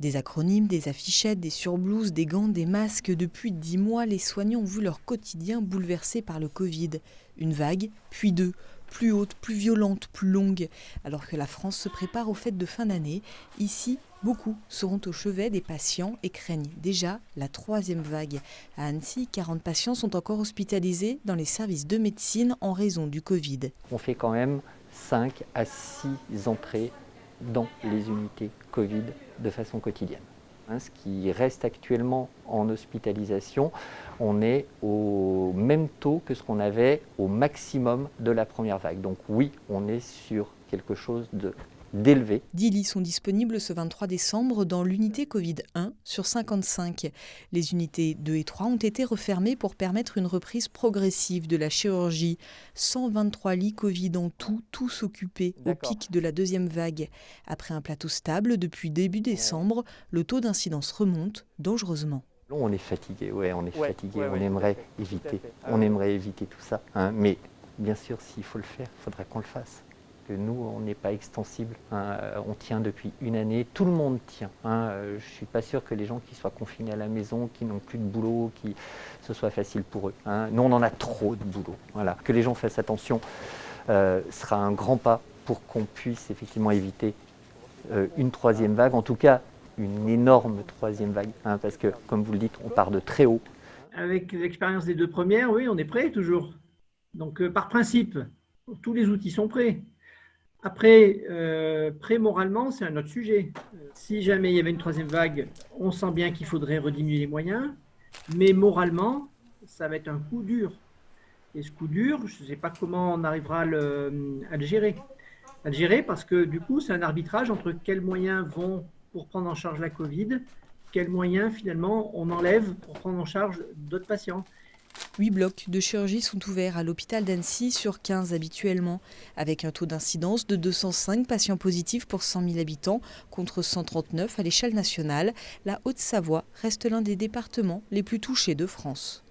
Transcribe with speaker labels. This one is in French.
Speaker 1: Des acronymes, des affichettes, des surblouses, des gants, des masques. Depuis 10 mois, les soignants ont vu leur quotidien bouleversé par le Covid. Une vague, puis deux, plus haute, plus violente, plus longue. Alors que la France se prépare aux fêtes de fin d'année, ici, beaucoup seront au chevet des patients et craignent déjà la troisième vague. À Annecy, 40 patients sont encore hospitalisés dans les services de médecine en raison du Covid.
Speaker 2: On fait quand même 5 à 6 entrées dans les unités Covid de façon quotidienne. Ce qui reste actuellement en hospitalisation, on est au même taux que ce qu'on avait au maximum de la première vague. Donc oui, on est sur quelque chose d'élevé.
Speaker 1: 10 lits sont disponibles ce 23 décembre dans l'unité Covid 1 sur 55. Les unités 2 et 3 ont été refermées pour permettre une reprise progressive de la chirurgie. 123 lits Covid en tout, tous occupés au pic de la deuxième vague. Après un plateau stable depuis début décembre, le taux d'incidence remonte dangereusement.
Speaker 2: On est fatigué, on aimerait éviter tout ça. Mais bien sûr, s'il faut le faire, il faudra qu'on le fasse. Que nous, on n'est pas extensible, on tient depuis une année, tout le monde tient. Je ne suis pas sûr que les gens qui soient confinés à la maison, qui n'ont plus de boulot, ce soit facile pour eux. Nous, on en a trop de boulot. Voilà. Que les gens fassent attention sera un grand pas pour qu'on puisse effectivement éviter une troisième vague, en tout cas une énorme troisième vague, parce que, comme vous le dites, on part de très haut.
Speaker 3: Avec l'expérience des deux premières, oui, on est prêt toujours. Donc, par principe, tous les outils sont prêts. Après, prêt moralement, c'est un autre sujet. Si jamais il y avait une troisième vague, on sent bien qu'il faudrait rediminuer les moyens, mais moralement, ça va être un coup dur. Et ce coup dur, je ne sais pas comment on arrivera à le gérer. À le gérer parce que du coup, c'est un arbitrage entre quels moyens vont pour prendre en charge la Covid, quels moyens finalement on enlève pour prendre en charge d'autres patients.
Speaker 1: 8 blocs de chirurgie sont ouverts à l'hôpital d'Annecy sur 15 habituellement, avec un taux d'incidence de 205 patients positifs pour 100 000 habitants contre 139 à l'échelle nationale. La Haute-Savoie reste l'un des départements les plus touchés de France.